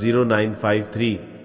0953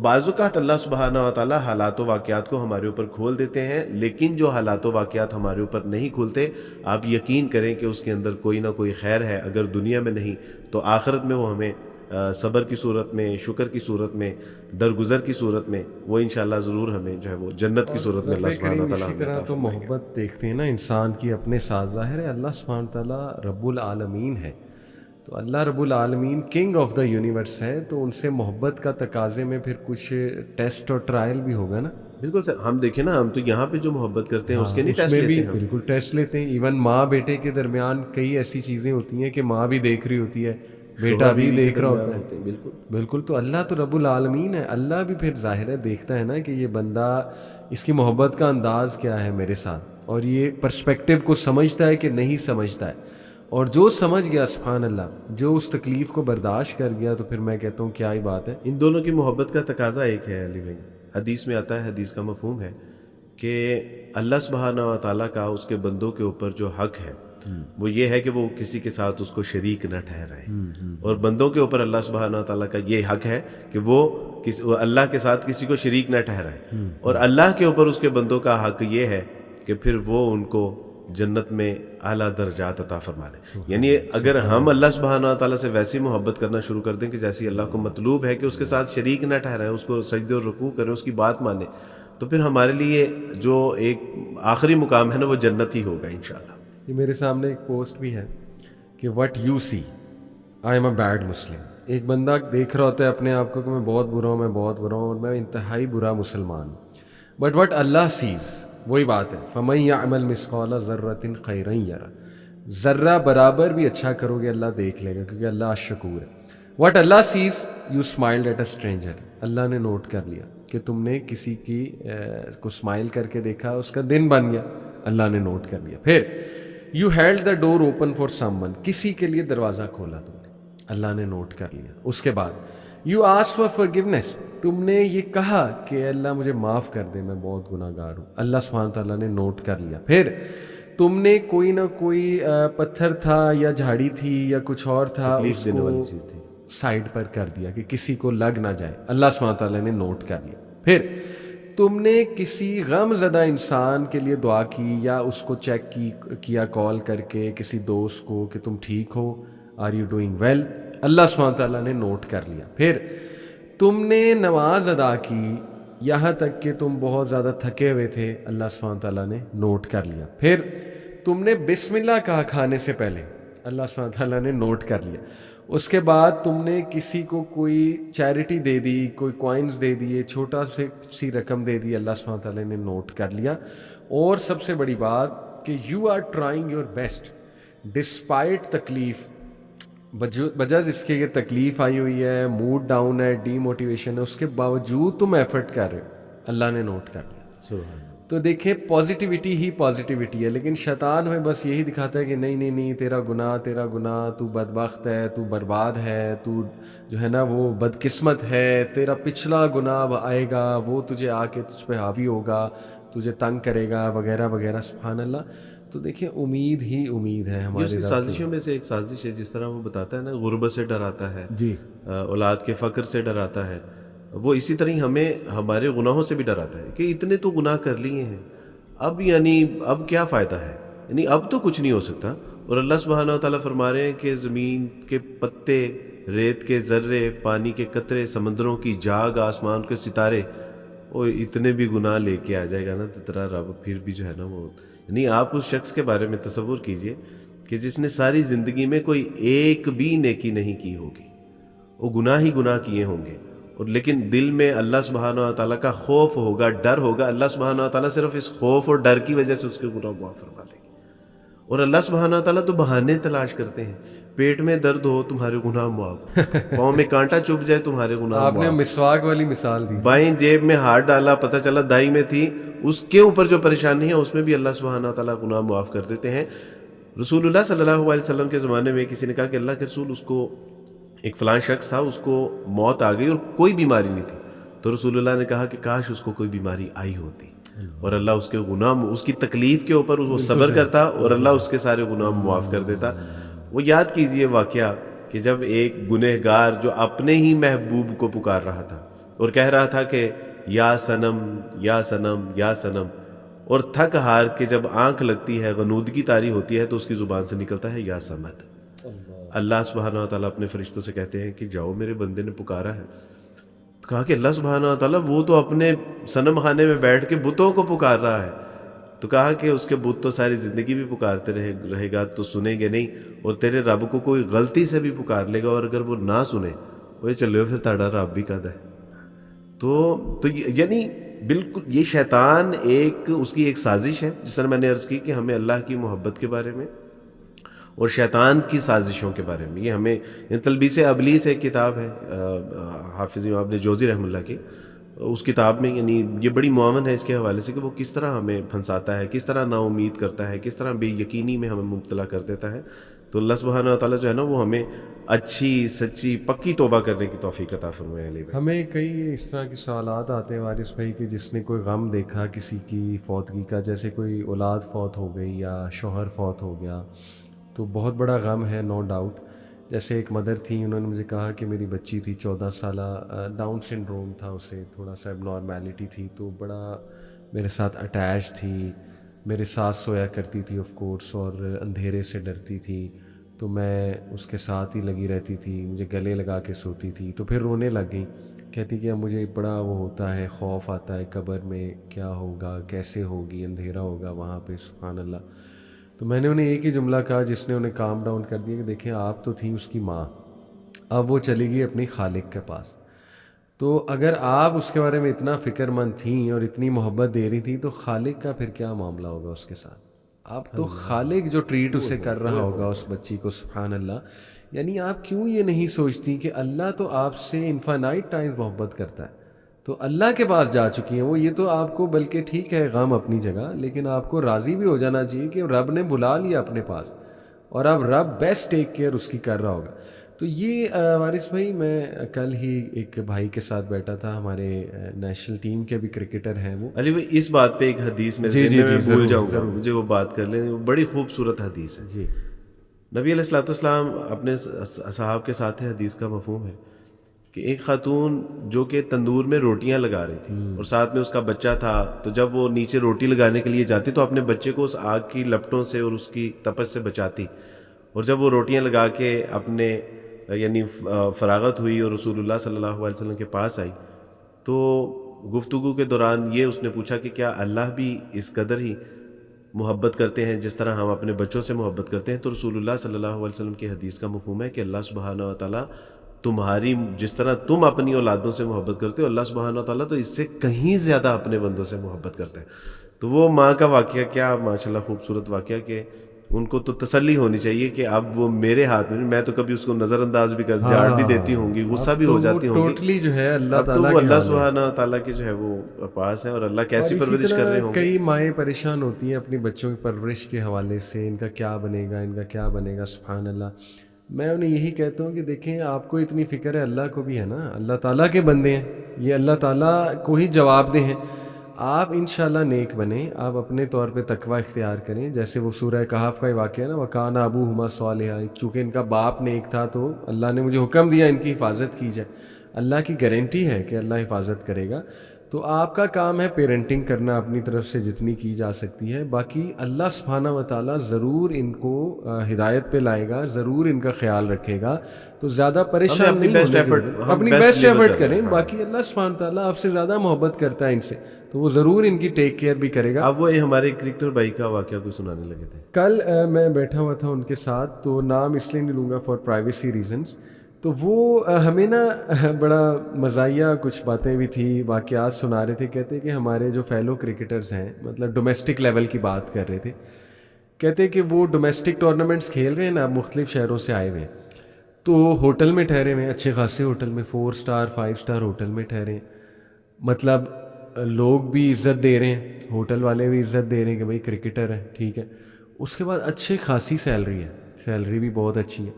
بعض اوقات اللہ سبحانہ و تعالیٰ حالات و واقعات کو ہمارے اوپر کھول دیتے ہیں، لیکن جو حالات و واقعات ہمارے اوپر نہیں کھولتے، آپ یقین کریں کہ اس کے اندر کوئی نہ کوئی خیر ہے، اگر دنیا میں نہیں تو آخرت میں وہ ہمیں صبر کی صورت میں، شکر کی صورت میں، درگزر کی صورت میں، وہ انشاءاللہ ضرور ہمیں جو ہے وہ جنت کی صورت میں اللہ سبحانہ و تعالیٰ اسی طرح تو محبت دیکھتے ہیں نا انسان کی اپنے ساتھ، ظاہر ہے اللہ سبحانہ تعالیٰ رب العالمین ہے، تو اللہ رب العالمین کنگ آف دا یونیورس ہے، تو ان سے محبت کا تقاضے میں پھر کچھ ٹیسٹ اور ٹرائل بھی ہوگا نا. بالکل سر. ہم دیکھیں نا، ہم تو یہاں پہ جو محبت کرتے ہیں اس کے نہیں ٹیسٹ میں لیتے بھی ہیں ہم. بالکل ٹیسٹ لیتے ہیں. ایون ماں بیٹے کے درمیان کئی ایسی چیزیں ہوتی ہیں کہ ماں بھی دیکھ رہی ہوتی ہے، بیٹا بھی دیکھ رہا ہوتا ہے. بالکل بالکل. تو اللہ تو رب العالمین ہے، اللہ بھی پھر ظاہر ہے دیکھتا ہے نا کہ یہ بندہ، اس کی محبت کا انداز کیا ہے میرے ساتھ، اور یہ پرسپیکٹیو کو سمجھتا ہے کہ نہیں سمجھتا ہے. اور جو سمجھ گیا سبحان اللہ، جو اس تکلیف کو برداشت کر گیا، تو پھر میں کہتا ہوں کیا ہی بات ہے. ان دونوں کی محبت کا تقاضا ایک ہے علی بھائی. حدیث میں آتا ہے، حدیث کا مفہوم ہے کہ اللہ سبحانہ و تعالیٰ کا اس کے بندوں کے اوپر جو حق ہے وہ یہ ہے کہ وہ کسی کے ساتھ اس کو شریک نہ ٹھہرائے، اور بندوں کے اوپر اللہ سبحانہ و تعالیٰ کا یہ حق ہے کہ وہ اللہ کے ساتھ کسی کو شریک نہ ٹھہرائے، اور اللہ کے اوپر اس کے بندوں کا حق یہ ہے کہ پھر وہ ان کو جنت میں اعلیٰ درجات عطا فرما دے. یعنی اگر ہم اللہ سبحانہ و تعالیٰ سے ویسی محبت کرنا شروع کر دیں کہ جیسی اللہ کو مطلوب ہے کہ اس کے ساتھ شریک نہ ٹھہرائیں، اس کو سجدے اور رکوع کریں، اس کی بات مانیں، تو پھر ہمارے لیے جو ایک آخری مقام ہے نا وہ جنت ہی ہوگا انشاءاللہ. یہ میرے سامنے ایک پوسٹ بھی ہے کہ what you see I am a bad Muslim. ایک بندہ دیکھ رہا ہوتا ہے اپنے آپ کو کہ میں بہت برا ہوں، میں بہت برا ہوں، اور میں انتہائی برا مسلمان ہوں. بٹ وٹ اللہ سیز، وہی بات ہے، فَمَن يَعْمَلْ مِثْقَالَ ذَرَّةٍ خَيْرًا يَرَهُ. ذرہ برابر بھی اچھا کرو گے اللہ دیکھ لے گا، کیونکہ اللہ شکور ہے. What Allah says you smiled at a stranger. اللہ نے نوٹ کر لیا کہ تم نے کسی کی کو اسمائل کر کے دیکھا، اس کا دن بن گیا، اللہ نے نوٹ کر لیا. پھر you held the door open for some one, کسی کے لیے دروازہ کھولا تم نے، اللہ نے نوٹ کر لیا. اس کے بعد یو آسک فار فارگیونیس، تم نے یہ کہا کہ اللہ مجھے معاف کر دے، میں بہت گناہ گار ہوں، اللہ سبحانہ تعالیٰ نے نوٹ کر لیا. پھر تم نے کوئی نہ کوئی پتھر تھا یا جھاڑی تھی یا کچھ اور تھا، اس کو سائڈ پر کر دیا کہ کسی کو لگ نہ جائے، اللہ سبحانہ تعالیٰ نے نوٹ کر لیا. پھر تم نے کسی غم زدہ انسان کے لیے دعا کی یا اس کو چیک کیا کال کر کے کسی دوست کو کہ تم ٹھیک ہو، آر یو ڈوئنگ ویل، اللہ سبحانہ تعالیٰ نے نوٹ کر لیا. پھر تم نے نماز ادا کی یہاں تک کہ تم بہت زیادہ تھکے ہوئے تھے، اللہ سبحانہ تعالیٰ نے نوٹ کر لیا. پھر تم نے بسم اللہ کہا کھانے سے پہلے، اللہ سبحانہ تعالیٰ نے نوٹ کر لیا. اس کے بعد تم نے کسی کو کوئی چیریٹی دے دی، کوئی کوائنز دے دیے، چھوٹا سی رقم دے دی، اللہ سبحانہ تعالیٰ نے نوٹ کر لیا. اور سب سے بڑی بات کہ you are trying your best despite تکلیف، وجہ جس کے یہ تکلیف آئی ہوئی ہے، موڈ ڈاؤن ہے، ڈی موٹیویشن ہے، اس کے باوجود تم ایفرٹ کر رہے ہو، اللہ نے نوٹ کر لیا. تو دیکھیں پازیٹیوٹی ہی پازیٹیوٹی ہے، لیکن شیطان ہمیں بس یہی دکھاتا ہے کہ نہیں نہیں نہیں، تیرا گناہ، تو بدبخت ہے، تو برباد ہے، تو جو ہے نا وہ بدقسمت ہے، تیرا پچھلا گناہ آئے گا، وہ تجھے آ کے تجھ پہ حاوی ہوگا، تجھے تنگ کرے گا وغیرہ وغیرہ. سبحان اللہ. تو دیکھیں امید ہی امید ہے ہمارے. اس کی سازشوں میں سے ایک سازش ہے، جس طرح وہ بتاتا ہے نا غربت سے ڈراتا ہے، جی، اولاد کے فقر سے ڈراتا ہے، وہ اسی طرح ہمیں ہمارے گناہوں سے بھی ڈراتا ہے کہ اتنے تو گناہ کر لیے ہیں، اب کیا فائدہ ہے، یعنی اب تو کچھ نہیں ہو سکتا. اور اللہ سبحانہ و تعالیٰ فرما رہے ہیں کہ زمین کے پتے، ریت کے ذرے، پانی کے قطرے، سمندروں کی جاگ، آسمان کے ستارے، وہ اتنے بھی گناہ لے کے آ جائے گا نا تو تیرا رب پھر بھی جو ہے نا وہ، یعنی آپ اس شخص کے بارے میں تصور کیجئے کہ جس نے ساری زندگی میں کوئی ایک بھی نیکی نہیں کی ہوگی، وہ گناہ ہی گناہ کیے ہوں گے، اور لیکن دل میں اللہ سبحانہ و تعالیٰ کا خوف ہوگا، ڈر ہوگا. اللہ سبحانہ و تعالیٰ صرف اس خوف اور ڈر کی وجہ سے اس کے گناہ معاف فرما دے گی. اور اللہ سبحانہ و تعالیٰ تو بہانے تلاش کرتے ہیں، پیٹ میں درد ہو تمہارے گناہ معاف، پاؤں میں کانٹا چبھ جائے تمہارے گناہ معاف. آپ نے مسواک والی مثال دی، بائیں جیب میں ہاتھ ڈالا، پتہ چلا دائیں میں تھی، اس کے اوپر جو پریشانی ہے اس میں بھی اللہ سبحانہ و تعالیٰ گناہ معاف کر دیتے ہیں. رسول اللہ صلی اللہ علیہ وسلم کے زمانے میں کسی نے کہا کہ اللہ کے رسول، اس کو ایک فلاں شخص تھا، اس کو موت آ گئی اور کوئی بیماری نہیں تھی، تو رسول اللہ نے کہا کہ کاش اس کو کوئی بیماری آئی ہوتی، اور اللہ اس کے گناہ، اس کی تکلیف کے اوپر وہ صبر کرتا اور اللہ اس کے سارے گناہ معاف کر دیتا. وہ یاد کیجئے واقعہ کہ جب ایک گنہگار جو اپنے ہی محبوب کو پکار رہا تھا، اور کہہ رہا تھا کہ یا سنم یا سنم یا سنم، اور تھک ہار کے جب آنکھ لگتی ہے، غنودگی طاری ہوتی ہے، تو اس کی زبان سے نکلتا ہے یا سمد۔ اللہ سبحانہ و تعالیٰ اپنے فرشتوں سے کہتے ہیں کہ جاؤ میرے بندے نے پکارا ہے۔ تو کہا کہ اللہ سبحانہ و تعالیٰ وہ تو اپنے صنم خانے میں بیٹھ کے بتوں کو پکار رہا ہے۔ تو کہا کہ اس کے بت تو ساری زندگی بھی پکارتے رہے گا تو سنیں گے نہیں، اور تیرے رب کو کوئی غلطی سے بھی پکار لے گا، اور اگر وہ نہ سنے وہ چلے پھر تاڑا رب بھی کد ہے۔ تو یعنی بالکل یہ شیطان اس کی ایک سازش ہے، جس طرح میں نے عرض کی کہ ہمیں اللہ کی محبت کے بارے میں اور شیطان کی سازشوں کے بارے میں، یہ ہمیں تلبیس ابلیس ایک کتاب ہے حافظ امام ابن جوزی رحمہ اللہ کی، اس کتاب میں یعنی یہ بڑی معاون ہے اس کے حوالے سے کہ وہ کس طرح ہمیں پھنساتا ہے، کس طرح نا امید کرتا ہے، کس طرح بے یقینی میں ہمیں مبتلا کر دیتا ہے۔ تو اللہ سبحانہ و تعالیٰ جو ہے نا وہ ہمیں اچھی سچی پکی توبہ کرنے کی توفیق عطا فرمائے۔ علی بھائی، ہمیں کئی اس طرح کے سوالات آتے ہیں وارث بھائی کہ جس نے کوئی غم دیکھا کسی کی فوتگی کا، جیسے کوئی اولاد فوت ہو گئی یا شوہر فوت ہو گیا، تو بہت بڑا غم ہے نو ڈاؤٹ۔ جیسے ایک مدر تھی، انہوں نے مجھے کہا کہ میری بچی تھی 14 سالہ، ڈاؤن سنڈروم تھا اسے، تھوڑا سا اب نارمیلٹی تھی، تو بڑا میرے ساتھ اٹیچ تھی، میرے ساتھ سویا کرتی تھی آف کورس، اور اندھیرے سے ڈرتی تھی، تو میں اس کے ساتھ ہی لگی رہتی تھی، مجھے گلے لگا کے سوتی تھی، تو پھر رونے لگ گئی، کہتی کہ اب مجھے بڑا وہ ہوتا ہے، خوف آتا ہے قبر میں کیا ہوگا، کیسے ہوگی، اندھیرا ہوگا وہاں پہ، سبحان اللہ۔ تو میں نے انہیں ایک ہی جملہ کہا جس نے انہیں کام ڈاؤن کر دیا کہ دیکھیں آپ تو تھیں اس کی ماں، اب وہ چلی گئی اپنی خالق کے پاس، تو اگر آپ اس کے بارے میں اتنا فکر مند تھیں اور اتنی محبت دے رہی تھیں تو خالق کا پھر کیا معاملہ ہوگا اس کے ساتھ؟ آپ تو خالق جو ٹریٹ اسے کر رہا ہوگا اس بچی کو، سبحان اللہ۔ یعنی آپ کیوں یہ نہیں سوچتی کہ اللہ تو آپ سے انفینائٹ ٹائمز محبت کرتا ہے، تو اللہ کے پاس جا چکی ہیں وہ، یہ تو آپ کو بلکہ ٹھیک ہے غم اپنی جگہ، لیکن آپ کو راضی بھی ہو جانا چاہیے کہ رب نے بلا لیا اپنے پاس، اور اب رب بیسٹ ٹیک کیئر اس کی کر رہا ہوگا۔ تو یہ وارث بھائی، میں کل ہی ایک بھائی کے ساتھ بیٹھا تھا، ہمارے نیشنل ٹیم کے بھی کرکٹر ہیں وہ۔ علی بھائی اس بات پہ ایک حدیث میں بھول جاؤں گا، مجھے وہ بات کر لیں، بڑی خوبصورت حدیث ہے۔ جی، نبی علیہ الصلوۃ والسلام اپنے اصحاب کے ساتھ حدیث کا مفہوم ہے کہ ایک خاتون جو کہ تندور میں روٹیاں لگا رہی تھی اور ساتھ میں اس کا بچہ تھا، تو جب وہ نیچے روٹی لگانے کے لیے جاتی تو اپنے بچے کو اس آگ کی لپٹوں سے اور اس کی تپش سے بچاتی، اور جب وہ روٹیاں لگا کے اپنے یعنی فراغت ہوئی اور رسول اللہ صلی اللہ علیہ وسلم کے پاس آئی، تو گفتگو کے دوران یہ اس نے پوچھا کہ کیا اللہ بھی اس قدر ہی محبت کرتے ہیں جس طرح ہم اپنے بچوں سے محبت کرتے ہیں؟ تو رسول اللہ صلی اللہ علیہ وسلم کی حدیث کا مفہوم ہے کہ اللہ سبحانہ و تعالیٰ تمہاری جس طرح تم اپنی اولادوں سے محبت کرتے ہو، اللہ سبحانہ و تعالیٰ تو اس سے کہیں زیادہ اپنے بندوں سے محبت کرتا ہے۔ تو وہ ماں کا واقعہ کیا ماشاءاللہ خوبصورت واقعہ کہ ان کو تو تسلی ہونی چاہیے کہ اب وہ میرے ہاتھ میں تو کبھی اس کو نظر انداز بھی کر جھاڑ بھی دیتی ہوں گی، غصہ بھی ہو جاتی ہوں گی، ٹوٹلی جو ہے اللہ اب تو وہ اللہ سبحانہ و تعالیٰ کے جو ہے وہ پاس ہیں، اور اللہ کیسی پرورش کر رہے ہوں گے۔ کئی مائیں پریشان ہوتی ہیں اپنی بچوں کی پرورش کے حوالے سے، ان کا کیا بنے گا، ان کا کیا بنے گا، سبحان اللہ۔ میں انہیں یہی کہتا ہوں کہ دیکھیں آپ کو اتنی فکر ہے، اللہ کو بھی ہے نا، اللہ تعالیٰ کے بندے ہیں، یہ اللہ تعالیٰ کو ہی جواب دہ ہیں۔ آپ انشاءاللہ نیک بنیں، آپ اپنے طور پہ تقوی اختیار کریں، جیسے وہ سورہ کہف کا ہی واقعہ ہے نا، وَكَانَ أَبُوهُمَا صَالِحًا، چونکہ ان کا باپ نیک تھا تو اللہ نے مجھے حکم دیا ان کی حفاظت کی جائے، اللہ کی گارنٹی ہے کہ اللہ حفاظت کرے گا۔ تو آپ کا کام ہے پیرنٹنگ کرنا اپنی طرف سے جتنی کی جا سکتی ہے، باقی اللہ سبحانہ و تعالیٰ ضرور ان کو ہدایت پہ لائے گا، ضرور ان کا خیال رکھے گا، تو زیادہ پریشان نہیں ہونے، اپنی بیسٹ ایفرٹ کریں، باقی اللہ سبحانہ و تعالیٰ آپ سے زیادہ محبت کرتا ہے ان سے، تو وہ ضرور ان کی ٹیک کیئر بھی کرے گا۔ اب وہ ہمارے کرکٹر بھائی کا واقعہ کوئی سنانے لگے تھے کل میں بیٹھا ہوا تھا ان کے ساتھ، تو نام اس لیے نہیں لوں گا فار پرائیویسی ریزنز، تو وہ ہمیں نا بڑا مزاحیہ کچھ باتیں بھی تھی، واقعات سنا رہے تھے، کہتے کہ ہمارے جو فیلو کرکٹرز ہیں، مطلب ڈومیسٹک لیول کی بات کر رہے تھے، کہتے کہ وہ ڈومیسٹک ٹورنامنٹس کھیل رہے ہیں نا، مختلف شہروں سے آئے ہوئے ہیں، تو ہوٹل میں ٹھہرے ہوئے ہیں، اچھے خاصے ہوٹل میں، 4 اسٹار 5 اسٹار ہوٹل میں ٹھہرے ہیں، مطلب لوگ بھی عزت دے رہے ہیں، ہوٹل والے بھی عزت دے رہے ہیں کہ بھائی کرکٹر ہے، ٹھیک ہے، اس کے بعد اچھے خاصی سیلری ہے، سیلری بھی بہت اچھی ہے،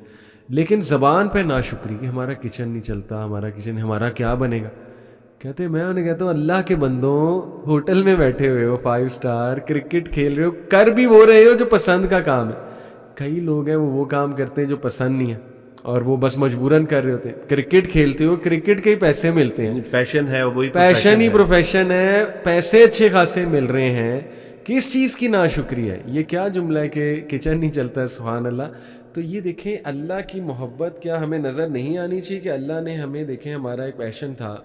لیکن زبان پہ ناشکری کہ ہمارا کچن نہیں چلتا، ہمارا کچن، ہمارا کیا بنے گا۔ کہتے میں انہیں کہتا ہوں اللہ کے بندوں، ہوٹل میں بیٹھے ہوئے ہو 5 اسٹار، کرکٹ کھیل رہے ہو، کر بھی وہ رہے ہو جو پسند کا کام ہے۔ کئی لوگ ہیں وہ کام کرتے ہیں جو پسند نہیں ہے، اور وہ بس مجبوراً کر رہے ہوتے ہیں. کرکٹ کھیلتے ہو, کرکٹ کے ہی پیسے ملتے ہیں, پیشن ہے, وہی پیشن ہی پروفیشن ہے, پیسے اچھے خاصے مل رہے ہیں, کس چیز کی ناشکری ہے؟ یہ کیا جملہ ہے کہ کچن نہیں چلتا؟ سبحان اللہ. تو یہ دیکھیں اللہ کی محبت کیا ہمیں نظر نہیں آنی چاہیے کہ اللہ نے ہمیں, دیکھیں ہمارا ایک پیشن تھا,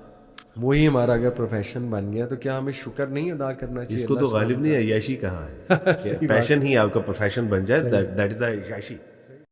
وہی ہمارا اگر پروفیشن بن گیا, تو کیا ہمیں شکر نہیں ادا کرنا چاہیے؟ اس کو تو غالب نے عیاشی کہا ہے, پیشن ہی آپ کا پروفیشن بن جائے, دیٹ از دا عیاشی.